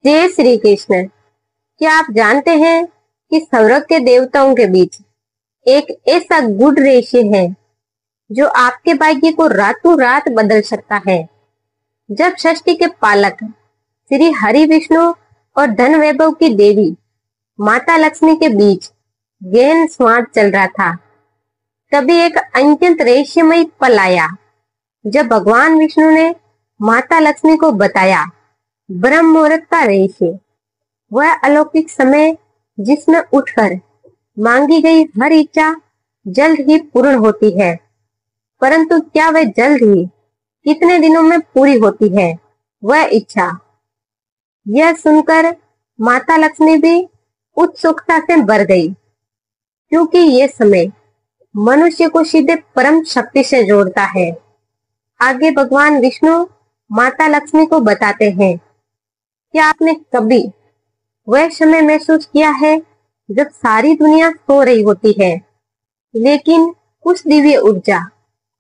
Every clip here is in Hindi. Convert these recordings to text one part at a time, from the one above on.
जय श्री कृष्ण। क्या आप जानते हैं कि स्वर्ग के देवताओं के बीच एक ऐसा गुड रेशे है जो आपके भाग्य को रातों रात बदल सकता है। जब सृष्टि के पालक श्री हरि विष्णु और धन वैभव की देवी माता लक्ष्मी के बीच गहन संवाद चल रहा था, तभी एक अत्यंत रहस्यमय पल आया जब भगवान विष्णु ने माता लक्ष्मी को बताया ब्रह्म मुहूर्त का रहस्य। वह अलौकिक समय जिसमें उठकर मांगी गई हर इच्छा जल्द ही पूर्ण होती है, परंतु क्या वह जल्द ही कितने दिनों में पूरी होती है वह इच्छा। यह सुनकर माता लक्ष्मी भी उत्सुकता से भर गई, क्योंकि यह समय मनुष्य को सीधे परम शक्ति से जोड़ता है। आगे भगवान विष्णु माता लक्ष्मी को बताते हैं, क्या आपने कभी वह समय महसूस किया है जब सारी दुनिया सो रही होती है, लेकिन कुछ दिव्य ऊर्जा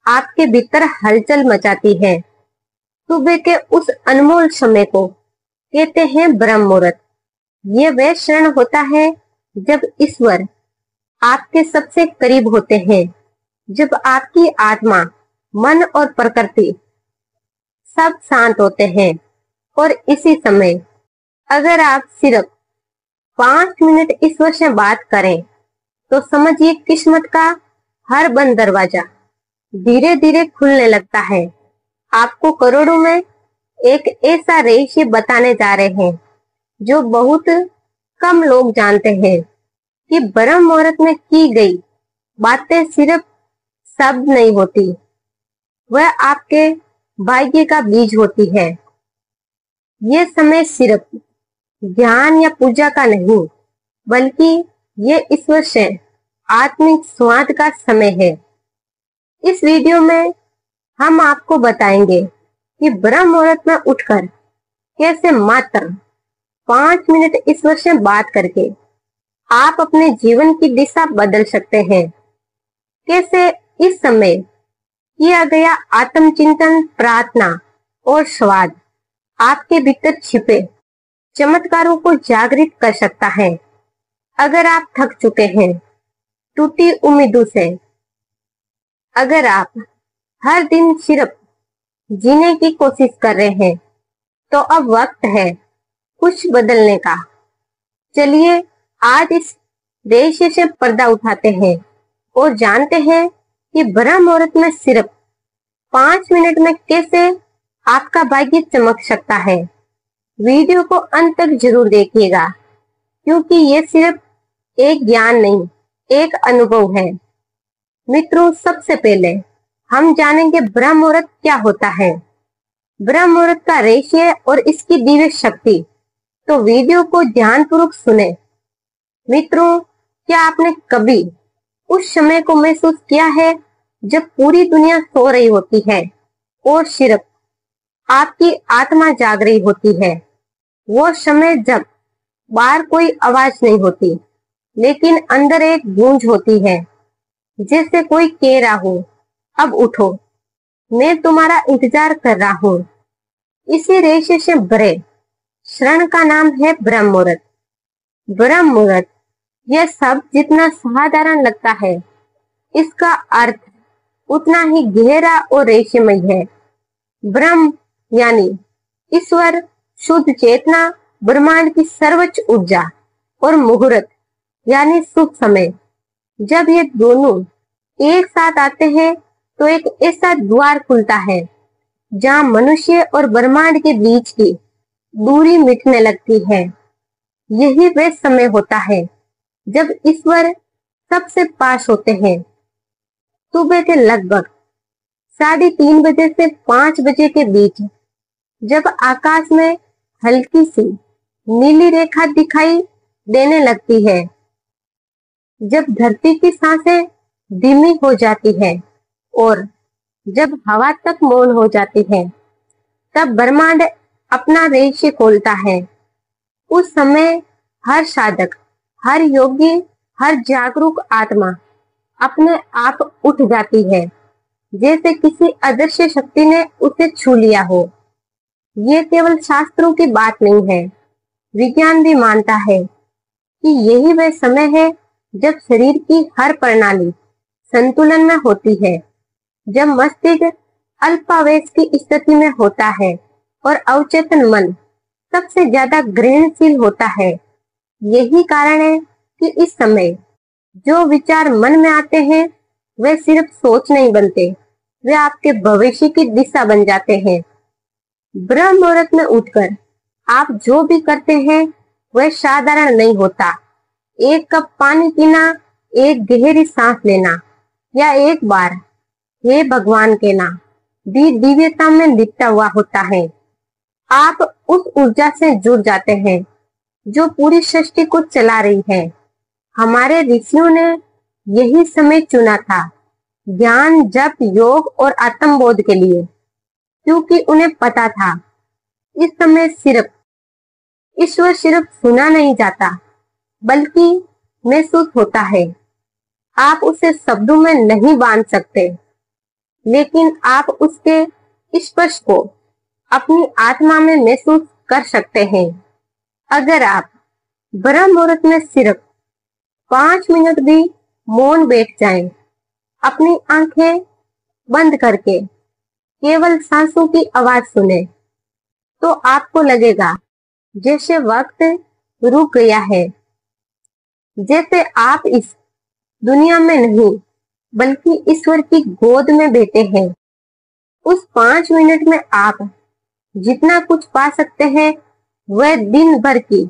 आपके भीतर हलचल मचाती है। सुबह के उस अनमोल समय को कहते हैं ब्रह्म मुहूर्त। ये वह क्षण होता है जब ईश्वर आपके सबसे करीब होते हैं, जब आपकी आत्मा, मन और प्रकृति सब शांत होते हैं। और इसी समय अगर आप सिर्फ 5 मिनट ईश्वर से बात करें तो समझिए किस्मत का हर बंद दरवाजा धीरे धीरे खुलने लगता है। आपको करोड़ों में एक ऐसा रहस्य बताने जा रहे हैं जो बहुत कम लोग जानते हैं कि ब्रह्म मुहूर्त में की गई बातें सिर्फ शब्द नहीं होती, वह आपके भाग्य का बीज होती है। यह समय सिर्फ ध्यान या पूजा का नहीं, बल्कि यह ईश्वर से आत्मिक संवाद का समय है। इस वीडियो में हम आपको बताएंगे कि ब्रह्म मुहूर्त में उठकर कैसे मात्र 5 मिनट ईश्वर से बात करके आप अपने जीवन की दिशा बदल सकते हैं। कैसे इस समय किया गया आत्मचिंतन, प्रार्थना और स्वाद आपके भीतर छिपे चमत्कारों को जागृत कर सकता है। अगर आप थक चुके हैं टूटी उम्मीदों से, अगर आप हर दिन सिर्फ जीने की कोशिश कर रहे हैं, तो अब वक्त है कुछ बदलने का। चलिए आज इस रहस्य से पर्दा उठाते हैं और जानते हैं कि ब्रह्म मुहूर्त में सिर्फ 5 मिनट में कैसे आपका भाग्य चमक सकता है। वीडियो को अंत तक जरूर देखिएगा, क्योंकि ये सिर्फ एक ज्ञान नहीं, एक अनुभव है। मित्रों, सबसे पहले हम जानेंगे ब्रह्म मुहूर्त क्या होता है, ब्रह्म मुहूर्त का रहस्य और इसकी दिव्य शक्ति। तो वीडियो को ध्यानपूर्वक सुने। मित्रों, क्या आपने कभी उस समय को महसूस किया है जब पूरी दुनिया सो रही होती है और सिर्फ आपकी आत्मा जाग रही होती है? वो समय जब बाहर कोई आवाज नहीं होती, लेकिन अंदर एक गूंज होती है, जैसे कोई कह रहा हो, अब उठो, मैं तुम्हारा इंतजार कर रहा हूँ। इसी रहस्य से भरे क्षण का नाम है ब्रह्म मुहूर्त। ब्रह्म मुहूर्त यह शब्द जितना साधारण लगता है, इसका अर्थ उतना ही गहरा और रहस्यमय है। ब्रह्म यानी ईश्वर, शुद्ध चेतना, ब्रह्मांड की सर्वोच्च ऊर्जा, और मुहूर्त यानी शुभ समय। जब ये दोनों एक साथ आते हैं तो एक ऐसा द्वार खुलता है जहां मनुष्य और ब्रह्मांड के बीच की दूरी मिटने लगती है। यही वह समय होता है जब ईश्वर सबसे पास होते हैं। सुबह के लगभग 3:30 बजे से 5 बजे के बीच, जब आकाश में हल्की सी नीली रेखा दिखाई देने लगती है, जब धरती की सांसें धीमी हो जाती है और जब हवा तक मौन हो जाती है, तब ब्रह्मांड अपना रहस्य खोलता है। उस समय हर साधक, हर योगी, हर जागरूक आत्मा अपने आप उठ जाती है, जैसे किसी अदृश्य शक्ति ने उसे छू लिया हो। ये केवल शास्त्रों की बात नहीं है, विज्ञान भी मानता है कि यही वह समय है जब शरीर की हर प्रणाली संतुलन में होती है, जब मस्तिष्क अल्पावेश की स्थिति में होता है और अवचेतन मन सबसे ज्यादा ग्रहणशील होता है। यही कारण है कि इस समय जो विचार मन में आते हैं वे सिर्फ सोच नहीं बनते, वे आपके भविष्य की दिशा बन जाते हैं। ब्रह्म मुहूर्त में उठकर आप जो भी करते हैं वह साधारण नहीं होता। एक कप पानी पीना, एक गहरी सांस लेना या एक बार हे भगवान कहना भी दिव्यता में लिपटा हुआ होता है। आप उस ऊर्जा से जुड़ जाते हैं जो पूरी सृष्टि को चला रही है। हमारे ऋषियों ने यही समय चुना था ज्ञान, जप, योग और आत्मबोध के लिए, क्योंकि उन्हें पता था इस समय सिर्फ ईश्वर सिर्फ सुना नहीं जाता बल्कि महसूस होता है। आप उसे शब्दों में नहीं बांध सकते, लेकिन आप उसके स्पर्श को अपनी आत्मा में महसूस कर सकते हैं। अगर आप ब्रह्म मुहूर्त में सिर्फ 5 मिनट भी मौन बैठ जाएं, अपनी आंखें बंद करके केवल सांसों की आवाज सुने, तो आपको लगेगा जैसे वक्त रुक गया है, जैसे आप इस दुनिया में नहीं बल्कि ईश्वर की गोद में बैठे हैं। उस 5 मिनट में आप जितना कुछ पा सकते हैं वह दिन भर की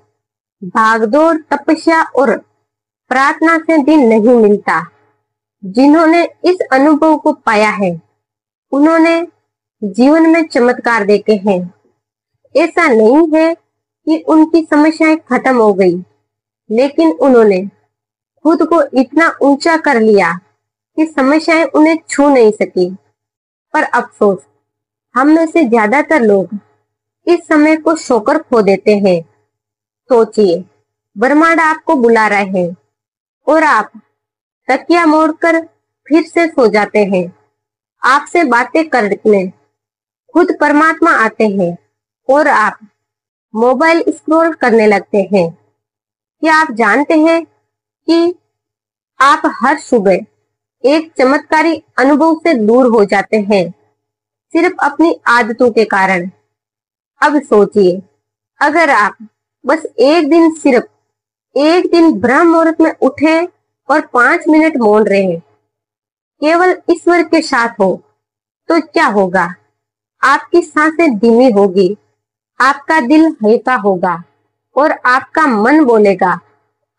भागदौड़, तपस्या और प्रार्थना से दिन नहीं मिलता। जिन्होंने इस अनुभव को पाया है उन्होंने जीवन में चमत्कार देखे हैं। ऐसा नहीं है कि उनकी समस्याएं खत्म हो गई, लेकिन उन्होंने खुद को इतना ऊंचा कर लिया कि समस्याएं उन्हें छू नहीं सकी। पर अफसोस, हम में से ज्यादातर लोग इस समय को सोकर खो देते हैं। सोचिए, ब्रह्मांड आपको बुला रहे हैं और आप तकिया मोड़कर फिर से सो जाते हैं। आपसे बातें करने खुद परमात्मा आते हैं और आप मोबाइल स्क्रॉल करने लगते हैं। क्या आप जानते हैं कि आप हर सुबह एक चमत्कारी अनुभव से दूर हो जाते हैं सिर्फ अपनी आदतों के कारण। अब सोचिए, अगर आप बस एक दिन, सिर्फ एक दिन ब्रह्म मुहूर्त में उठे और 5 मिनट मौन रहे, केवल ईश्वर के साथ हो, तो क्या होगा? आपकी सांसें धीमी होगी, आपका दिल हल्का होगा और आपका मन बोलेगा,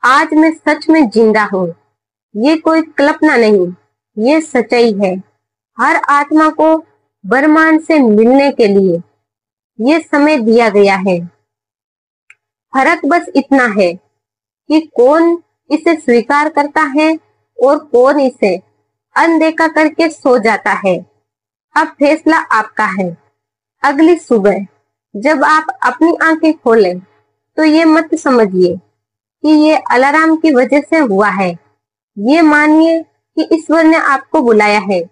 आज मैं सच में जिंदा हूँ। ये कोई कल्पना नहीं, ये सच्चाई है। हर आत्मा को ब्रह्मांड से मिलने के लिए ये समय दिया गया है। फर्क बस इतना है कि कौन इसे स्वीकार करता है और कौन इसे अनदेखा करके सो जाता है। अब फैसला आपका है। अगली सुबह जब आप अपनी आंखें खोलें तो ये मत समझिए कि ये अलार्म की वजह से हुआ है। ये मानिए कि ईश्वर ने आपको बुलाया है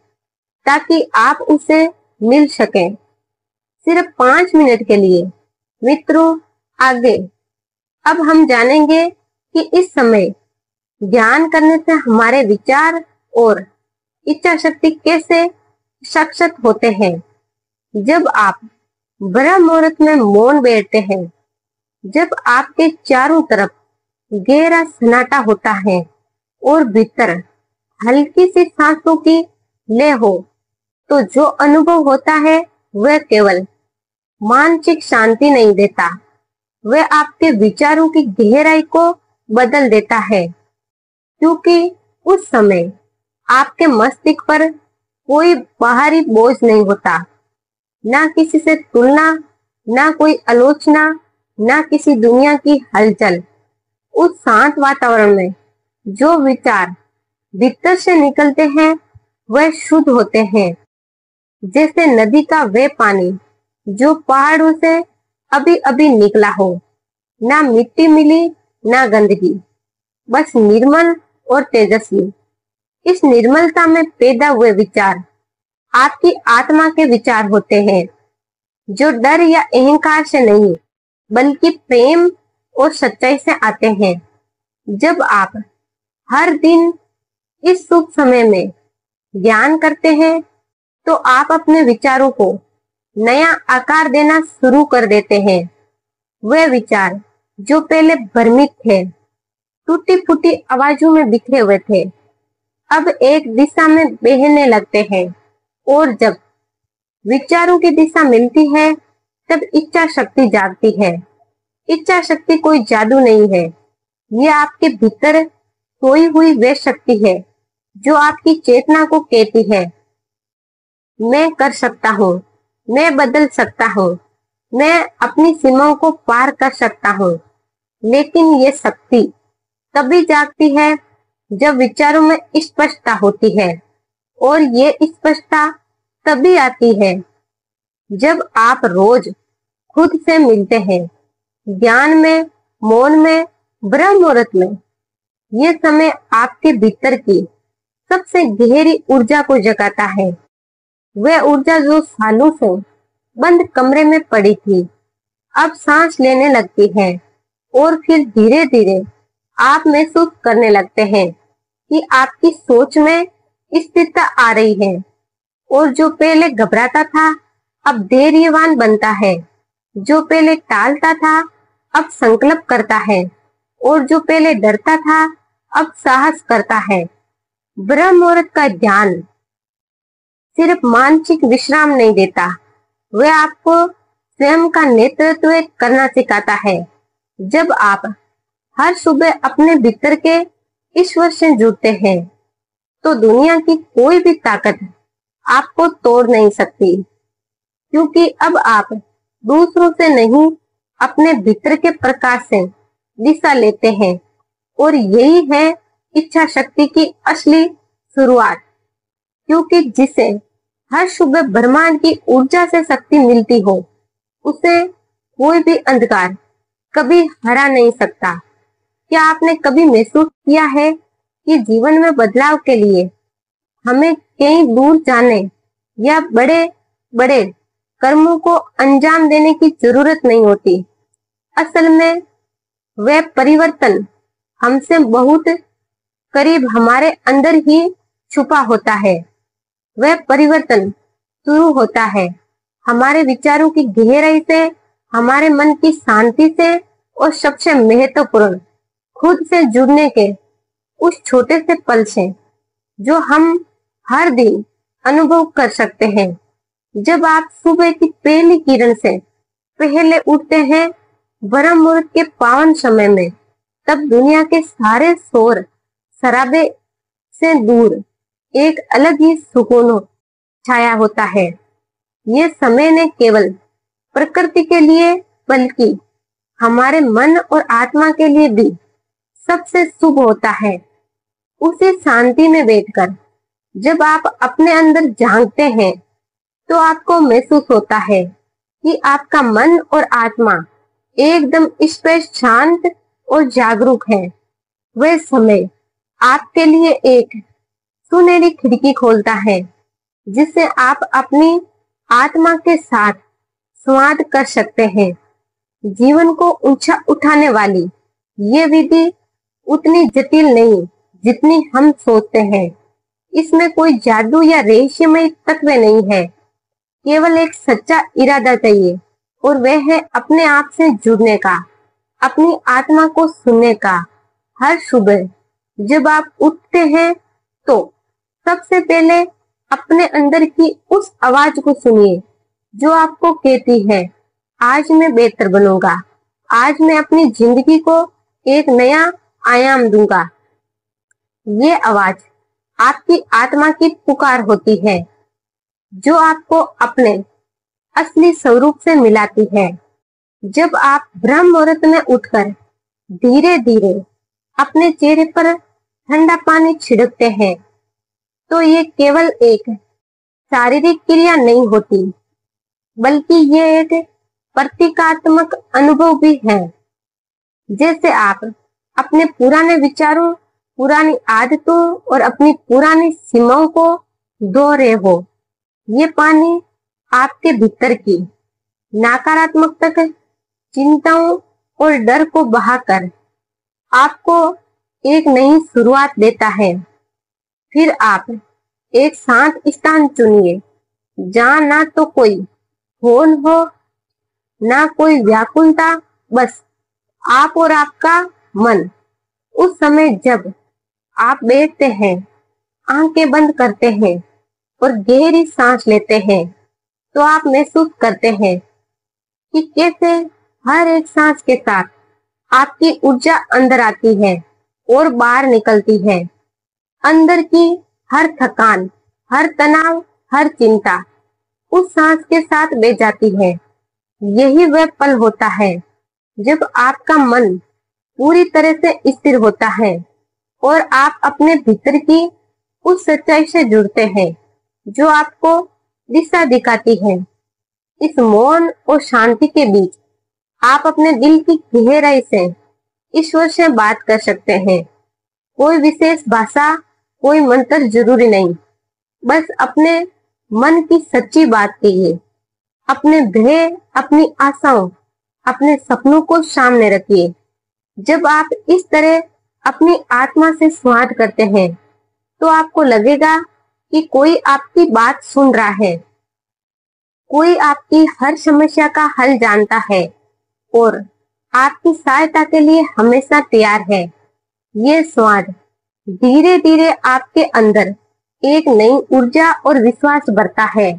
ताकि आप उसे मिल सकें, सिर्फ 5 मिनट के लिए। मित्रों, आगे अब हम जानेंगे कि इस समय ध्यान करने से हमारे विचार और इच्छा शक्ति कैसे सशक्त होते हैं। जब आप ब्रह्म मुहूर्त में मौन बैठते हैं, जब आपके चारों तरफ गहरा सन्नाटा होता है और भीतर हल्की सी सांसों की लय हो, तो जो अनुभव होता है वह केवल मानसिक शांति नहीं देता, वह आपके विचारों की गहराई को बदल देता है। क्योंकि उस समय आपके मस्तिष्क पर कोई बाहरी बोझ नहीं होता, ना किसी से तुलना, ना कोई आलोचना, ना किसी दुनिया की हलचल। उस शांत वातावरण में जो विचार भीतर से निकलते हैं वह शुद्ध होते हैं, जैसे नदी का वह पानी जो पहाड़ों से अभी अभी निकला हो। ना मिट्टी मिली, ना गंदगी, बस निर्मल और तेजस्वी। इस निर्मलता में पैदा हुए विचार आपकी आत्मा के विचार होते हैं, जो डर या अहंकार से नहीं बल्कि प्रेम और सच्चाई से आते हैं। जब आप हर दिन इस शुभ समय में ध्यान करते हैं तो आप अपने विचारों को नया आकार देना शुरू कर देते हैं। वे विचार जो पहले भ्रमित थे, टूटी फूटी आवाजों में बिखरे हुए थे, अब एक दिशा में बहने लगते हैं। और जब विचारों की दिशा मिलती है तब इच्छा शक्ति जागती है। इच्छा शक्ति कोई जादू नहीं है, ये आपके भीतर सोई हुई वे शक्ति है जो आपकी चेतना को कहती है, मैं कर सकता हूँ, मैं बदल सकता हूँ, मैं अपनी सीमाओं को पार कर सकता हूँ। लेकिन ये शक्ति तभी जागती है जब विचारों में स्पष्टता होती है, और ये स्पष्टता तभी आती है जब आप रोज खुद से मिलते हैं, ज्ञान में, मौन में, ब्रह्म मुहूर्त में। ये समय आपके भीतर की सबसे गहरी ऊर्जा को जगाता है। वह ऊर्जा जो सालों से बंद कमरे में पड़ी थी, अब सांस लेने लगती है, और फिर धीरे धीरे आप महसूस करने लगते हैं कि आपकी सोच में स्थिरता आ रही है, और जो पहले घबराता था अब धैर्यवान बनता है, जो पहले टालता था अब संकल्प करता है, और जो पहले डरता था अब साहस करता है। ब्रह्म मुहूर्त का ध्यान सिर्फ मानसिक विश्राम नहीं देता, वह आपको स्वयं का नेतृत्व करना सिखाता है। जब आप हर सुबह अपने भीतर के ईश्वर से जुड़ते हैं तो दुनिया की कोई भी ताकत आपको तोड़ नहीं सकती, क्योंकि अब आप दूसरों से नहीं, अपने भीतर के प्रकाश से दिशा लेते हैं। और यही है इच्छा शक्ति की असली शुरुआत, क्योंकि जिसे हर सुबह ब्रह्मांड की ऊर्जा से शक्ति मिलती हो, उसे कोई भी अंधकार कभी हरा नहीं सकता। क्या आपने कभी महसूस किया है कि जीवन में बदलाव के लिए हमें कहीं दूर जाने या बड़े बड़े कर्मों को अंजाम देने की जरूरत नहीं होती? असल में वह परिवर्तन हमसे बहुत करीब हमारे अंदर ही छुपा होता है। वह परिवर्तन शुरू होता है हमारे विचारों की गहराई से, हमारे मन की शांति से, और सबसे महत्वपूर्ण खुद से जुड़ने के उस छोटे से पल से जो हम हर दिन अनुभव कर सकते हैं। जब आप सुबह की पहली किरण से पहले उठते हैं, ब्रह्म मुहूर्त के पावन समय में, तब दुनिया के सारे शोर शराबे से दूर एक अलग ही सुकून छाया होता है। ये समय न केवल प्रकृति के लिए बल्कि हमारे मन और आत्मा के लिए भी सबसे शुभ होता है। उसी शांति में बैठकर जब आप अपने अंदर झांकते हैं तो आपको महसूस होता है कि आपका मन और आत्मा एकदम स्पष्ट, शांत और जागरूक है। वह समय आपके लिए एक सुनहरी खिड़की खोलता है जिससे आप अपनी आत्मा के साथ संवाद कर सकते हैं। जीवन को ऊंचा उठाने वाली ये विधि उतनी जटिल नहीं जितनी हम सोचते हैं। इसमें कोई जादू या रहस्यमय तत्व नहीं है, केवल एक सच्चा इरादा चाहिए, और वह है अपने आप से जुड़ने का, अपनी आत्मा को सुनने का। हर सुबह जब आप उठते हैं तो सबसे पहले अपने अंदर की उस आवाज को सुनिए जो आपको कहती है, आज मैं बेहतर बनूंगा, आज मैं अपनी जिंदगी को एक नया आयाम दूंगा। ये आवाज आपकी आत्मा की पुकार होती है जो आपको अपने असली स्वरूप से मिलाती है। जब आप ब्रह्म मुहूर्त में उठकर धीरे धीरे अपने चेहरे पर ठंडा पानी छिड़कते हैं तो ये केवल एक शारीरिक क्रिया नहीं होती, बल्कि ये एक प्रतीकात्मक अनुभव भी है। जैसे आप अपने पुराने विचारों, पुरानी आदतों और अपनी पुरानी सीमाओं को धो रहे हो। ये पानी आपके भीतर की नकारात्मकता, चिंताओं और डर को बहाकर आपको एक नई शुरुआत देता है। फिर आप एक शांत स्थान चुनिए, जहाँ ना तो कोई फोन हो, ना कोई व्याकुलता, बस आप और आपका मन। उस समय जब आप बैठते हैं, आंखें बंद करते हैं और गहरी सांस लेते हैं, तो आप महसूस करते हैं कि कैसे हर एक सांस के साथ आपकी ऊर्जा अंदर आती है और बाहर निकलती है। अंदर की हर थकान, हर तनाव, हर चिंता उस सांस के साथ बह जाती है। यही वह पल होता है जब आपका मन पूरी तरह से स्थिर होता है और आप अपने भीतर की उस सच्चाई से जुड़ते हैं जो आपको दिशा दिखाती है। इस मौन और शांति के बीच आप अपने दिल की गहराई से ईश्वर से बात कर सकते हैं। कोई विशेष भाषा, कोई मंत्र जरूरी नहीं, बस अपने मन की सच्ची बात कहिए। अपने भय, अपनी आशाओं, अपने सपनों को सामने रखिए। जब आप इस तरह अपनी आत्मा से संवाद करते हैं, तो आपको लगेगा कि कोई आपकी बात सुन रहा है, कोई आपकी हर समस्या का हल जानता है और आपकी सहायता के लिए हमेशा तैयार है। ये संवाद धीरे धीरे आपके अंदर एक नई ऊर्जा और विश्वास भरता है।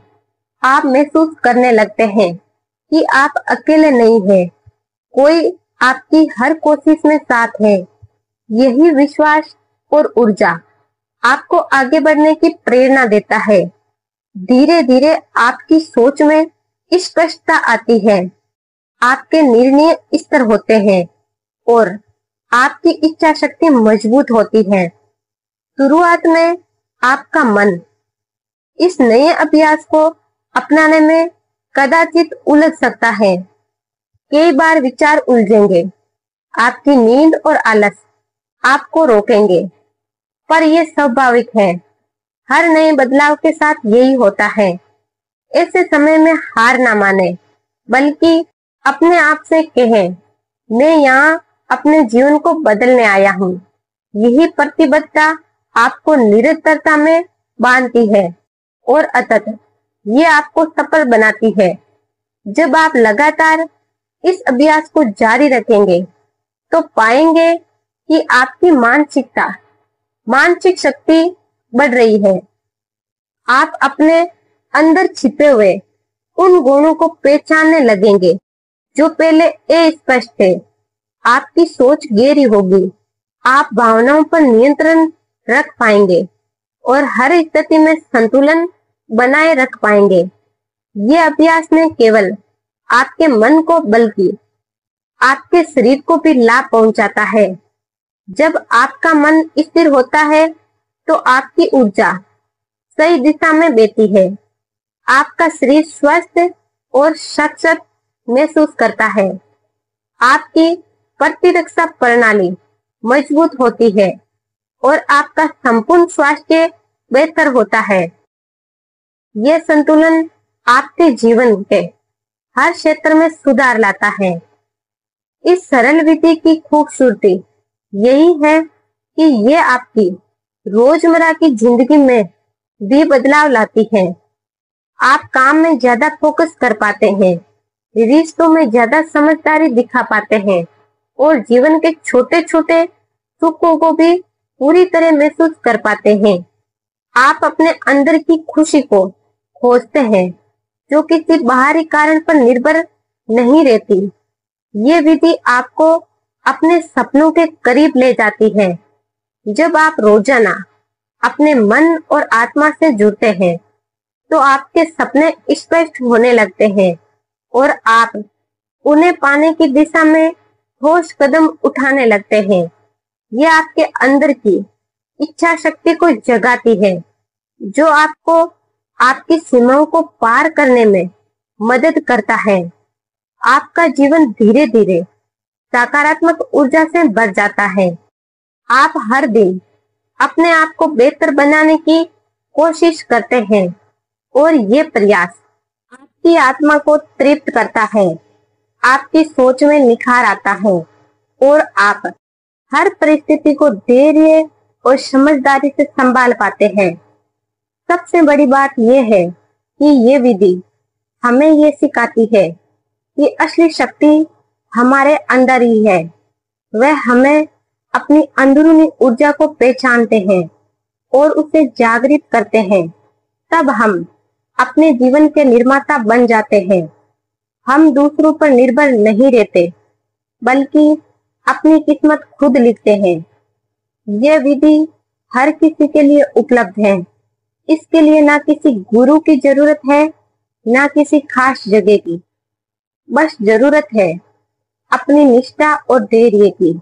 आप महसूस करने लगते हैं कि आप अकेले नहीं हैं, कोई आपकी हर कोशिश में साथ है। यही विश्वास और ऊर्जा आपको आगे बढ़ने की प्रेरणा देता है। धीरे धीरे आपकी सोच में स्पष्टता आती है, आपके निर्णय स्थिर होते हैं और आपकी इच्छा शक्ति मजबूत होती है। शुरुआत में आपका मन इस नए अभ्यास को अपनाने में कदाचित उलझ सकता है। कई बार विचार उलझेंगे, आपकी नींद और आलस आपको रोकेंगे, पर यह स्वाभाविक है। हर नए बदलाव के साथ यही होता है। ऐसे समय में हार ना माने, बल्कि अपने आप से कहें, मैं यहाँ अपने जीवन को बदलने आया हूँ। यही प्रतिबद्धता आपको निरंतरता में बांधती है और अतत ये आपको सफल बनाती है। जब आप लगातार इस अभ्यास को जारी रखेंगे, तो पाएंगे कि आपकी मानसिक शक्ति बढ़ रही है। आप अपने अंदर छिपे हुए उन गुणों को पहचानने लगेंगे जो पहले अस्पष्ट थे। आपकी सोच गहरी होगी, आप भावनाओं पर नियंत्रण रख पाएंगे और हर स्थिति में संतुलन बनाए रख पाएंगे। ये अभ्यास न केवल आपके मन को बल्कि आपके शरीर को भी लाभ पहुंचाता है। जब आपका मन स्थिर होता है, तो आपकी ऊर्जा सही दिशा में बहती है। आपका शरीर स्वस्थ और सशक्त महसूस करता है। आपकी प्रतिरक्षा प्रणाली मजबूत होती है और आपका संपूर्ण स्वास्थ्य बेहतर होता है। यह संतुलन आपके जीवन के हर क्षेत्र में सुधार लाता है। इस सरल विधि की खूबसूरती यही है कि यह आपकी रोजमर्रा की जिंदगी में भी बदलाव लाती है। आप काम में ज्यादा फोकस कर पाते हैं, रिश्तों में ज्यादा समझदारी दिखा पाते हैं और जीवन के छोटे छोटे सुखों को भी पूरी तरह महसूस कर पाते हैं। आप अपने अंदर की खुशी को खोजते हैं, जो किसी बाहरी कारण पर निर्भर नहीं रहती। ये विधि आपको अपने सपनों के करीब ले जाती है। जब आप रोजाना अपने मन और आत्मा से जुड़ते हैं, तो आपके सपने स्पष्ट होने लगते हैं और आप उन्हें पाने की दिशा में ठोस कदम उठाने लगते हैं। यह आपके अंदर की इच्छा शक्ति को जगाती है, जो आपको आपकी सीमाओं को पार करने में मदद करता है। आपका जीवन धीरे धीरे सकारात्मक ऊर्जा से भर जाता है। आप हर दिन अपने आप को बेहतर बनाने की कोशिश करते हैं और ये प्रयास आपकी आत्मा को तृप्त करता है। आपकी सोच में निखार आता है और आप हर परिस्थिति को धैर्य और समझदारी से संभाल पाते हैं। सबसे बड़ी बात यह है कि ये विधि हमें ये सिखाती है कि असली शक्ति हमारे अंदर ही है। वह हमें अपनी अंदरूनी ऊर्जा को पहचानते हैं और उसे जागृत करते हैं। तब हम अपने जीवन के निर्माता बन जाते हैं। हम दूसरों पर निर्भर नहीं रहते, बल्कि अपनी किस्मत खुद लिखते हैं। यह विधि हर किसी के लिए उपलब्ध है। इसके लिए ना किसी गुरु की जरूरत है, ना किसी खास जगह की। बस जरूरत है अपनी निष्ठा और धैर्य की।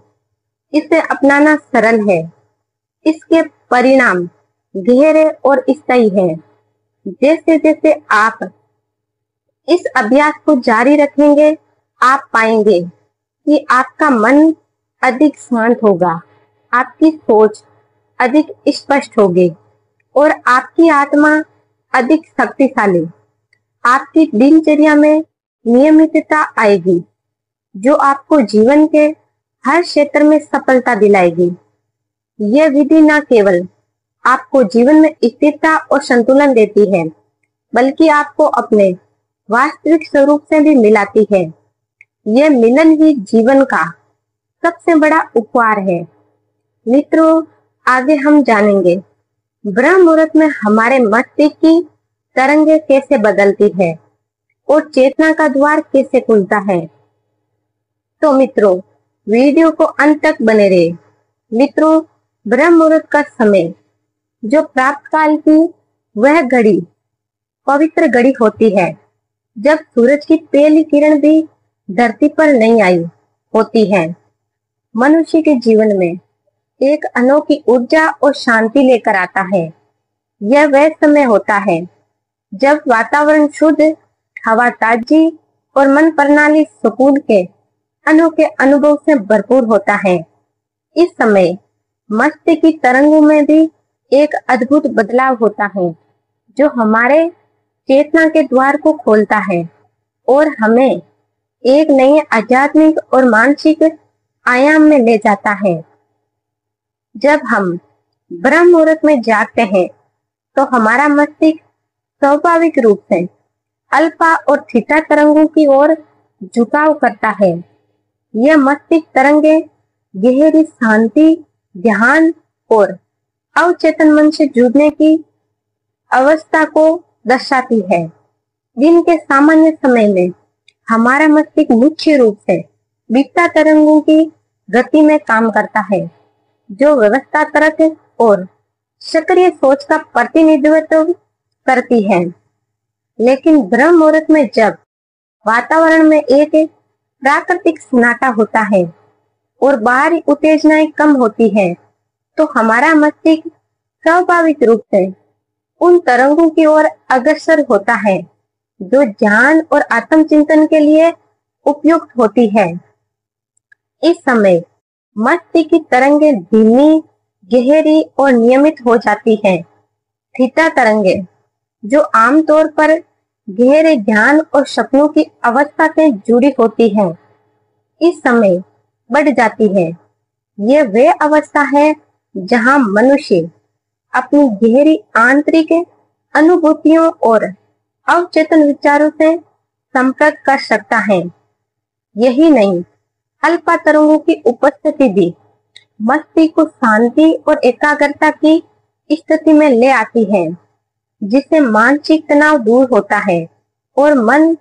इसे अपनाना सरल है। इसके परिणाम गहरे और स्थायी हैं। जैसे जैसे आप इस अभ्यास को जारी रखेंगे, आप पाएंगे कि आपका मन अधिक शांत होगा, आपकी सोच अधिक स्पष्ट होगी और आपकी आत्मा अधिक शक्तिशाली। आपकी दिनचर्या में नियमितता आएगी, जो आपको जीवन के हर क्षेत्र में सफलता दिलाएगी। यह विधि न केवल आपको जीवन में स्थिरता और संतुलन देती है, बल्कि आपको अपने वास्तविक स्वरूप से भी मिलाती है। यह मिलन ही जीवन का सबसे बड़ा उपहार है। मित्रों, आगे हम जानेंगे ब्रह्म मुहूर्त में हमारे मस्तिष्क की तरंगे कैसे बदलती है और चेतना का द्वार कैसे खुलता है। तो मित्रों, वीडियो को अंत तक बने रहे। मित्रों, ब्रह्म मुहूर्त का समय जो प्राप्त काल की वह घड़ी पवित्र घड़ी होती है, जब सूरज की पहली किरण भी धरती पर नहीं आई होती है। मनुष्य के जीवन में एक अनोखी ऊर्जा और शांति लेकर आता है। यह वह समय होता है जब वातावरण शुद्ध, हवा ताजी और मन प्रणाली सुकून के अनोखे अनुभव से भरपूर होता है। इस समय मस्तिष्क की तरंगों में भी एक अद्भुत बदलाव होता है, जो हमारे चेतना के द्वार को खोलता है और हमें एक नए आध्यात्मिक और मानसिक आयाम में ले जाता है। जब हम ब्रह्म मुहूर्त में जागते हैं, तो हमारा मस्तिष्क स्वाभाविक रूप से अल्फा और थीटा तरंगों की ओर झुकाव करता है। यह मस्तिष्क तरंगे गहरी शांति, ध्यान और अवचेतन मन से जुड़ने की अवस्था को दर्शाती है। दिन के सामान्य समय में हमारा मस्तिष्क मुख्य रूप से बीटा तरंगों की गति में काम करता है, जो व्यवस्थात्मक और सक्रिय सोच का प्रतिनिधित्व करती है। लेकिन ब्रह्म मुहूर्त में जब वातावरण में एक प्राकृतिक सन्नाटा होता है और बाहरी उत्तेजनाएं कम होती है, तो हमारा मस्तिष्क स्वाभाविक रूप से उन तरंगों की ओर अग्रसर होता है जो ज्ञान और आत्मचिंतन के लिए उपयुक्त होती है। इस समय मस्तिष्क की तरंगे धीमी, गहरी और नियमित हो जाती है। थीटा तरंगे, जो आमतौर पर गहरे ध्यान और सपनों की अवस्था से जुड़ी होती है, इस समय बढ़ जाती है। यह वह अवस्था है जहां मनुष्य अपनी गहरी आंतरिक अनुभूतियों और अवचेतन विचारों से संपर्क कर सकता है। यही नहीं, अल्फा तरंगों की उपस्थिति भी मस्तिष्क को शांति और एकाग्रता की स्थिति में ले आती है, जिससे मानसिक तनाव दूर होता है और मन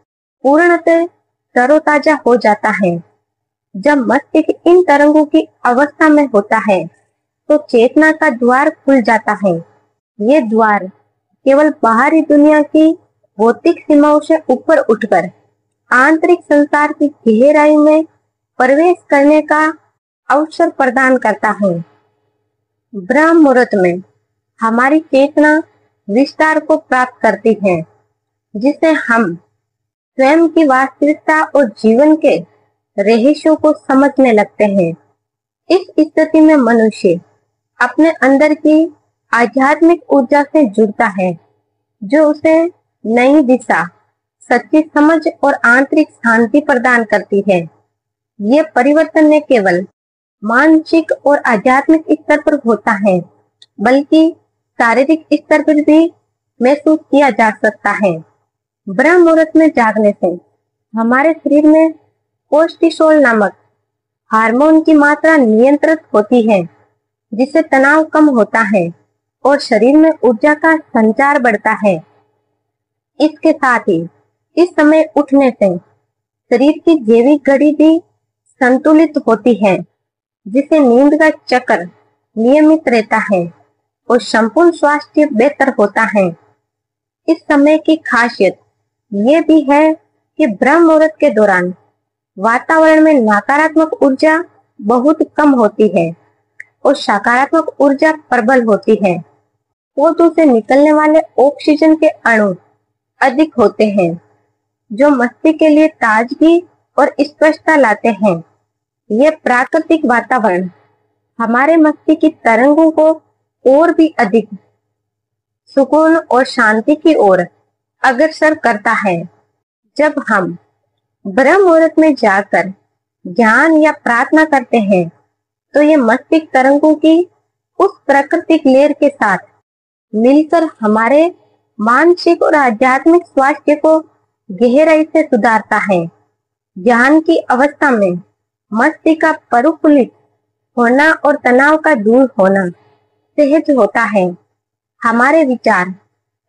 पूर्णतः तरोताजा हो जाता है। जब मस्तिष्क इन तरंगों की अवस्था में होता है, तो चेतना का द्वार खुल जाता है। ये द्वार केवल बाहरी दुनिया की भौतिक सीमाओं से ऊपर उठकर आंतरिक संसार की गहराई में प्रवेश करने का अवसर प्रदान करता है। ब्रह्म मुहूर्त में हमारी चेतना विस्तार को प्राप्त करती है, जिससे हम स्वयं की वास्तविकता और जीवन के रहस्यों को समझने लगते हैं। इस स्थिति में मनुष्य अपने अंदर की आध्यात्मिक ऊर्जा से जुड़ता है, जो उसे नई दिशा, सच्ची समझ और आंतरिक शांति प्रदान करती है। ये परिवर्तन न केवल मानसिक और आध्यात्मिक स्तर पर होता है, बल्कि शारीरिक स्तर पर भी महसूस किया जा सकता है। ब्रह्म मुहूर्त में जागने से हमारे शरीर में कोर्टिसोल नामक हार्मोन की मात्रा नियंत्रित होती है, जिससे तनाव कम होता है और शरीर में ऊर्जा का संचार बढ़ता है। इसके साथ ही इस समय उठने से शरीर की जैविक घड़ी भी संतुलित होती है, जिससे नींद का चक्र नियमित रहता है और संपूर्ण स्वास्थ्य बेहतर होता है। इस समय की खासियत ये भी है कि ब्रह्म मुहूर्त के दौरान वातावरण में नकारात्मक ऊर्जा बहुत कम होती है और सकारात्मक ऊर्जा प्रबल होती है। पौधों से निकलने वाले ऑक्सीजन के अणु अधिक होते हैं, जो मस्तिष्क के लिए ताजगी और स्पष्टता लाते हैं। यह प्राकृतिक वातावरण हमारे मस्तिष्क की तरंगों को और भी अधिक सुकून और शांति की ओर अग्रसर करता है। जब हम ब्रह्म मुहूर्त में जाकर ज्ञान या प्रार्थना करते हैं, तो ये मस्तिष्क तरंगों की उस प्राकृतिक लहर के साथ मिलकर हमारे मानसिक और आध्यात्मिक स्वास्थ्य को गहराई से सुधारता है। ज्ञान की अवस्था में मस्तिष्क का प्रफुल्लित होना और तनाव का दूर होना सहज होता है। हमारे विचार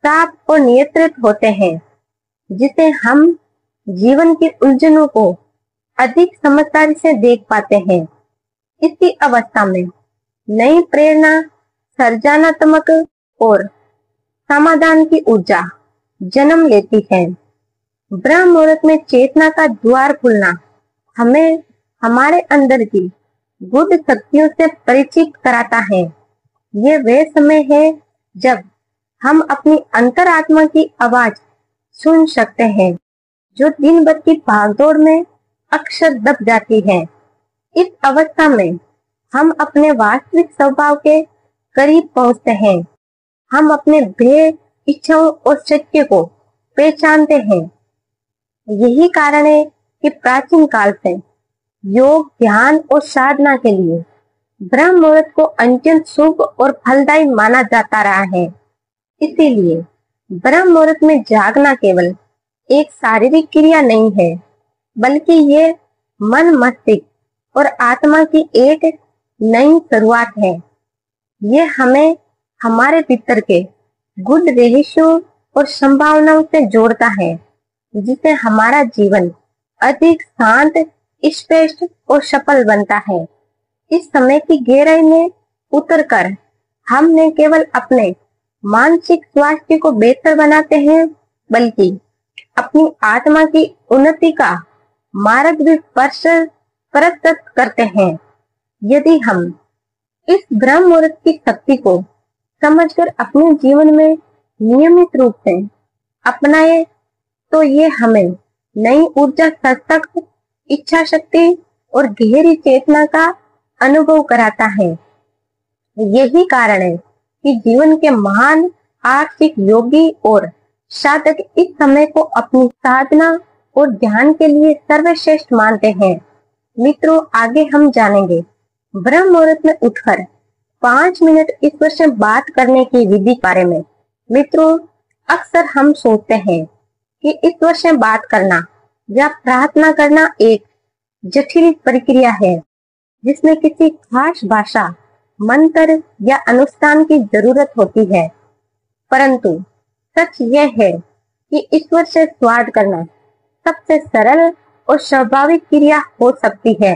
साफ और नियंत्रित होते हैं, जिससे हम जीवन की उलझनों को अधिक समझदारी से देख पाते हैं। इसी अवस्था में नई प्रेरणा, सृजनात्मक और समाधान की ऊर्जा जन्म लेती है। ब्रह्म मुहूर्त में चेतना का द्वार खुलना हमें हमारे अंदर की गुप्त शक्तियों से परिचित कराता है। ये वे समय है जब हम अपनी अंतरात्मा की आवाज सुन सकते हैं, जो दिन भर की भागदौड़ में अक्सर दब जाती है। इस अवस्था में हम अपने वास्तविक स्वभाव के करीब पहुंचते हैं। हम अपने ध्येय, इच्छाओं और सत्य को पहचानते हैं। यही कारण है कि प्राचीन काल से योग, ध्यान और साधना के लिए ब्रह्म मुहूर्त को अत्यंत शुभ और फलदायी माना जाता रहा है। इसीलिए ब्रह्म मुहूर्त में जागना केवल एक शारीरिक क्रिया नहीं है, बल्कि ये मन, मस्तिष्क और आत्मा की एक नई शुरुआत है। ये हमें हमारे भीतर के गुड रहस्यों और संभावनाओं से जोड़ता है, जिससे हमारा जीवन अधिक शांत, स्पष्ट और सफल बनता है। इस समय की गहराई में उतरकर हम न केवल अपने मानसिक स्वास्थ्य को बेहतर बनाते हैं, बल्कि अपनी आत्मा की उन्नति का मार्ग भी प्रशस्त करते हैं। यदि हम इस ब्रह्म मुहूर्त की शक्ति को समझकर अपने जीवन में नियमित रूप से अपनाए, तो ये हमें नई ऊर्जा, सशक्त इच्छा शक्ति और गहरी चेतना का अनुभव कराता है। यही कारण है कि जीवन के महान आर्थिक योगी और साधक इस समय को अपनी साधना और ध्यान के लिए सर्वश्रेष्ठ मानते हैं। मित्रों, आगे हम जानेंगे ब्रह्म मुहूर्त में उठकर 5 मिनट ईश्वर से बात करने की विधि के बारे में। मित्रों, अक्सर हम सोचते हैं कि ईश्वर से बात करना या प्रार्थना करना एक जटिल प्रक्रिया है, जिसमें किसी खास भाषा, मंत्र या अनुष्ठान की जरूरत होती है। परंतु सच यह है कि ईश्वर से संवाद करना सबसे सरल और स्वाभाविक क्रिया हो सकती है।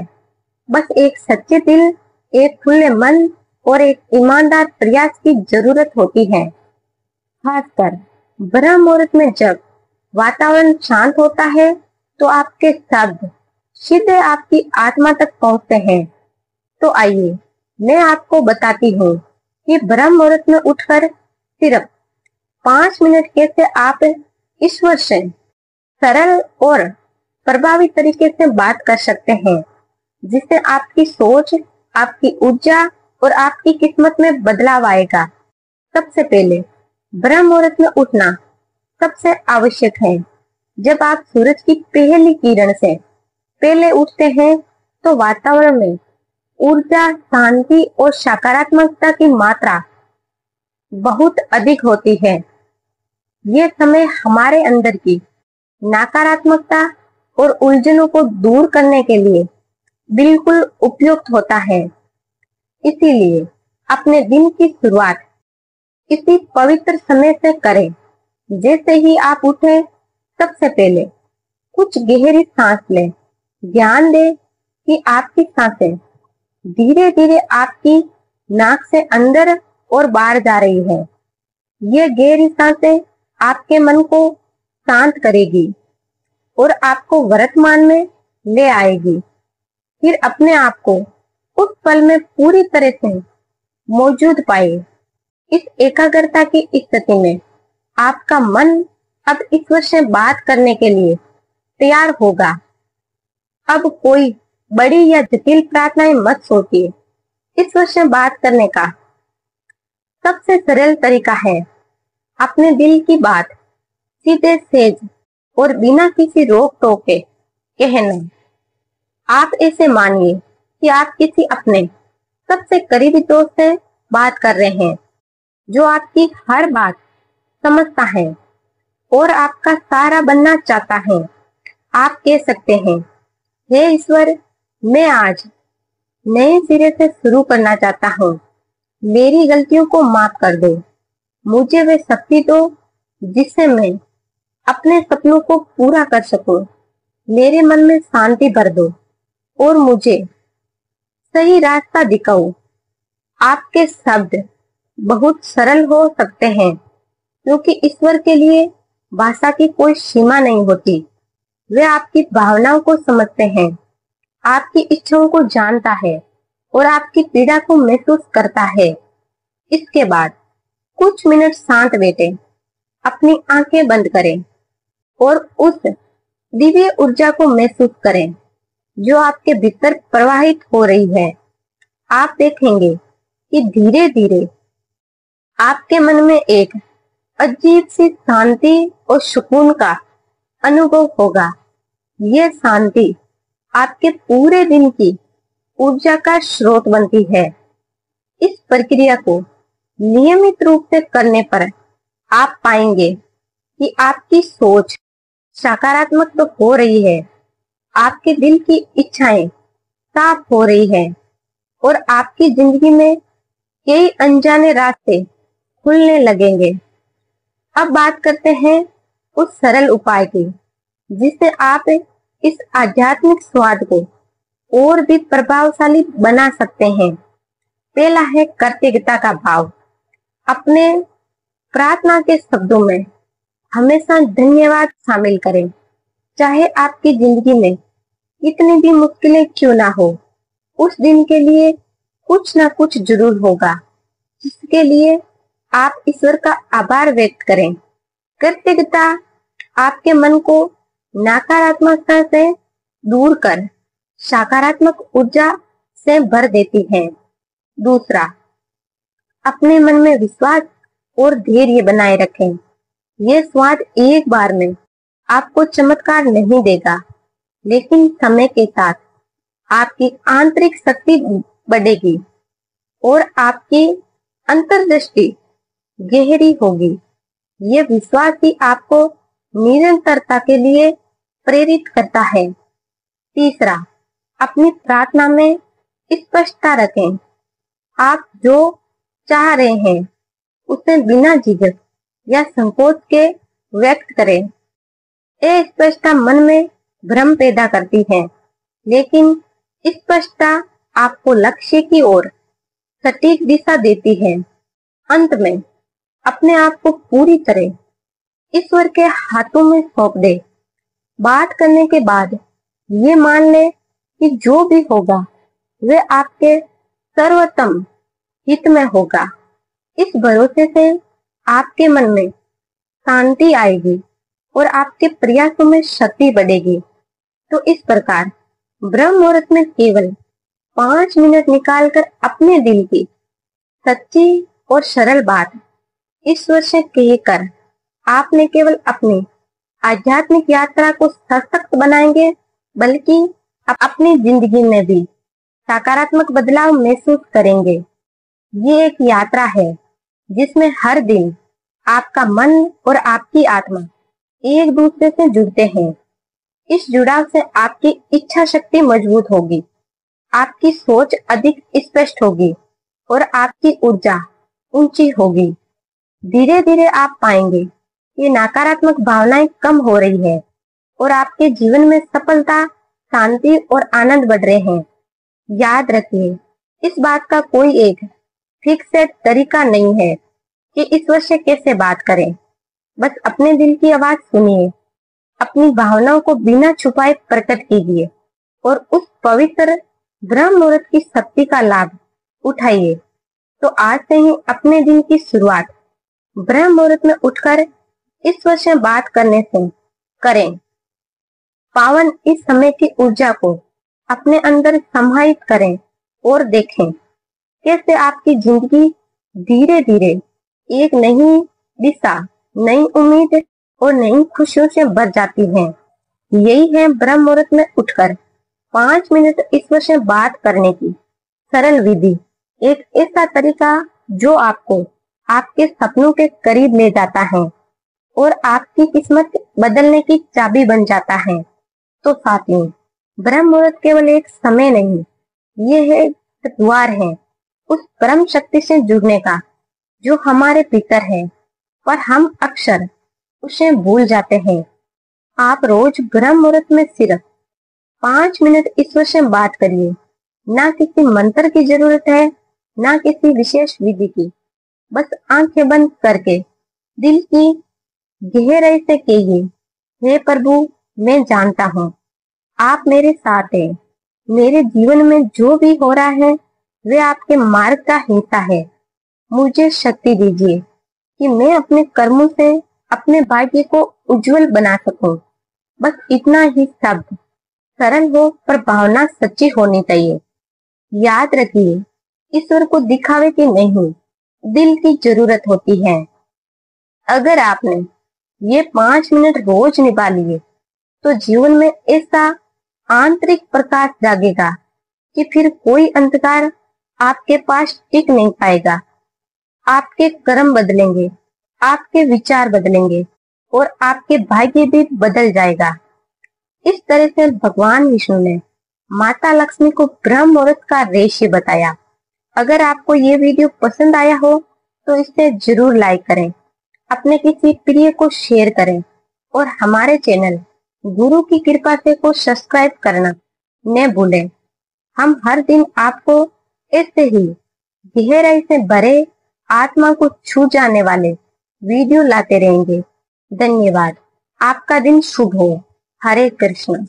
बस एक सच्चे दिल, एक खुले मन और एक ईमानदार प्रयास की जरूरत होती है। खासकर ब्रह्म मुहूर्त में जब वातावरण शांत होता है, तो आपके शब्द सीधे आपकी आत्मा तक पहुंचते हैं। तो आइए मैं आपको बताती हूँ कि ब्रह्म मुहूर्त में उठकर सिर्फ 5 मिनट कैसे आप ईश्वर से सरल और प्रभावी तरीके से बात कर सकते हैं, जिससे आपकी सोच, आपकी ऊर्जा और आपकी किस्मत में बदलाव आएगा। सबसे पहले ब्रह्म मुहूर्त में उठना सबसे आवश्यक है। जब आप सूरज की पहली किरण से पहले उठते हैं तो वातावरण में ऊर्जा, शांति और सकारात्मकता की मात्रा बहुत अधिक होती है। ये समय हमारे अंदर की नकारात्मकता और उलझनों को दूर करने के लिए बिल्कुल उपयुक्त होता है। इसीलिए अपने दिन की शुरुआत इसी पवित्र समय से करें। जैसे ही आप उठे सबसे पहले कुछ गहरी सांस लें। ध्यान दें कि आपकी सांसें धीरे धीरे आपकी नाक से अंदर और बाहर जा रही है। यह गहरी सांसें आपके मन को शांत करेगी और आपको वर्तमान में ले आएगी। फिर अपने आप को उस पल में पूरी तरह से मौजूद पाए। इस एकाग्रता की स्थिति में आपका मन अब ईश्वर से बात करने के लिए तैयार होगा। अब कोई बड़ी या जटिल प्रार्थनाएं मत सोचिए। ईश्वर से बात करने का सबसे सरल तरीका है अपने दिल की बात सीधे सेज और बिना किसी रोक टोक के कहना। आप ऐसे मानिए कि आप किसी अपने सबसे करीबी दोस्त से बात कर रहे हैं जो आपकी हर बात समझता है और आपका सहारा बनना चाहता है। आप कह सकते हैं, हे ईश्वर, मैं आज नए सिरे से शुरू करना चाहता हूँ। मेरी गलतियों को माफ कर दो। मुझे वे शक्ति दो जिससे मैं अपने सपनों को पूरा कर सकूं। मेरे मन में शांति भर दो और मुझे सही रास्ता दिखाओ। आपके शब्द बहुत सरल हो सकते हैं क्योंकि ईश्वर के लिए भाषा की कोई सीमा नहीं होती। वे आपकी भावनाओं को समझते हैं, आपकी इच्छाओं को जानता है और आपकी पीड़ा को महसूस करता है। इसके बाद कुछ मिनट शांत बैठे, अपनी आंखें बंद करें और उस दिव्य ऊर्जा को महसूस करें जो आपके भीतर प्रवाहित हो रही है। आप देखेंगे कि धीरे धीरे आपके मन में एक अजीब सी शांति और सुकून का अनुभव होगा। यह शांति आपके पूरे दिन की ऊर्जा का स्रोत बनती है। इस प्रक्रिया को नियमित रूप से करने पर आप पाएंगे कि आपकी सोच सकारात्मक तो हो रही है, आपके दिल की इच्छाएं साफ हो रही है और आपकी जिंदगी में कई अनजाने रास्ते खुलने लगेंगे। अब बात करते हैं उस सरल उपाय की जिससे आप इस आध्यात्मिक स्वाद को और भी प्रभावशाली बना सकते हैं। पहला है कृतज्ञता का भाव। अपने प्रार्थना के शब्दों में हमेशा धन्यवाद शामिल करें। चाहे आपकी जिंदगी में कितनी भी मुश्किलें क्यों ना हो, उस दिन के लिए कुछ ना कुछ जरूर होगा जिसके लिए आप ईश्वर का आभार व्यक्त करें। कृतज्ञता आपके मन को नकारात्मकता से दूर कर सकारात्मक ऊर्जा से भर देती है। दूसरा, अपने मन में विश्वास और धैर्य बनाए रखें। यह स्वाद एक बार में आपको चमत्कार नहीं देगा, लेकिन समय के साथ आपकी आंतरिक शक्ति बढ़ेगी और आपकी अंतर्दृष्टि गहरी होगी। यह विश्वास ही आपको निरंतरता के लिए प्रेरित करता है। तीसरा, अपनी प्रार्थना में स्पष्टता रखें। आप जो चाह रहे हैं उसे बिना झिझक या संकोच के व्यक्त करें। यह स्पष्टता मन में भ्रम पैदा करती है, लेकिन स्पष्टता आपको लक्ष्य की ओर सटीक दिशा देती है। अंत में अपने आप को पूरी तरह ईश्वर के हाथों में सौंप दे। बात करने के बाद ये मान ले कि जो भी होगा वे आपके सर्वोत्तम हित में होगा। इस भरोसे से आपके मन में शांति आएगी और आपके प्रयासों में शक्ति बढ़ेगी। तो इस प्रकार ब्रह्म मुहूर्त में केवल 5 मिनट निकालकर अपने दिल की सच्ची और सरल बात ईश्वर से कहकर आपने केवल अपनी आध्यात्मिक यात्रा को सशक्त बनाएंगे, बल्कि अपनी जिंदगी में भी सकारात्मक बदलाव महसूस करेंगे। ये एक यात्रा है जिसमें हर दिन आपका मन और आपकी आत्मा एक दूसरे से जुड़ते हैं। इस जुड़ाव से आपकी इच्छा शक्ति मजबूत होगी, आपकी सोच अधिक स्पष्ट होगी और आपकी ऊर्जा ऊंची होगी। धीरे धीरे आप पाएंगे कि नकारात्मक भावनाएं कम हो रही है और आपके जीवन में सफलता, शांति और आनंद बढ़ रहे हैं। याद रखिए, इस बात का कोई एक फिक्स तरीका नहीं है कि ईश्वर से कैसे बात करें। बस अपने दिल की आवाज सुनिए, अपनी भावनाओं को बिना छुपाए प्रकट कीजिए और उस पवित्र ब्रह्म मुहूर्त की शक्ति का लाभ उठाइए। तो आज से ही अपने दिन की शुरुआत ब्रह्म मुहूर्त में उठकर ईश्वर से बात करने से करें। पावन इस समय की ऊर्जा को अपने अंदर समाहित करें और देखें कैसे आपकी जिंदगी धीरे धीरे एक नई दिशा, नई उम्मीद और नई खुशियों से भर जाती है। यही है ब्रह्म मुहूर्त में उठकर 5 मिनट ईश्वर से बात करने की सरल विधि। एक ऐसा तरीका जो आपको आपके सपनों के करीब ले जाता है और आपकी किस्मत बदलने की चाबी बन जाता है। तो साथियों, ब्रह्म मुहूर्त केवल एक समय नहीं, ये है एक द्वार है उस परम शक्ति से जुड़ने का जो हमारे भीतर है, पर हम अक्सर उसे भूल जाते हैं। आप रोज ब्रह्म मुहूर्त में सिर्फ 5 मिनट ईश्वर से बात करिए। ना किसी मंत्र की जरूरत है, ना किसी विशेष विधि की। बस आंखें बंद करके दिल की गहराई से कहिए, हे प्रभु, मैं जानता हूँ आप मेरे साथ हैं। मेरे जीवन में जो भी हो रहा है वे आपके मार्ग का हिस्सा है। मुझे शक्ति दीजिए कि मैं अपने कर्मों से अपने भाग्य को उज्जवल बना सकूं। बस इतना ही शब्द सरल हो पर भावना सच्ची होनी चाहिए। याद रखिए, ईश्वर को दिखावे की नहीं, दिल की जरूरत होती है। अगर आपने ये 5 मिनट रोज निभा लिए तो जीवन में ऐसा आंतरिक प्रकाश जागेगा कि फिर कोई अंधकार आपके पास टिक नहीं पाएगा। आपके कर्म बदलेंगे, आपके विचार बदलेंगे और आपके भाग्य भी बदल जाएगा। इस तरह से भगवान विष्णु ने माता लक्ष्मी को ब्रह्म मुहूर्त का रहस्य बताया। अगर आपको ये वीडियो पसंद आया हो तो इसे जरूर लाइक करें, अपने किसी प्रिय को शेयर करें और हमारे चैनल गुरु की कृपा से को सब्सक्राइब करना न भूलें। हम हर दिन आपको ऐसे ही गहराई से भरे, आत्मा को छू जाने वाले वीडियो लाते रहेंगे। धन्यवाद। आपका दिन शुभ हो। हरे कृष्ण।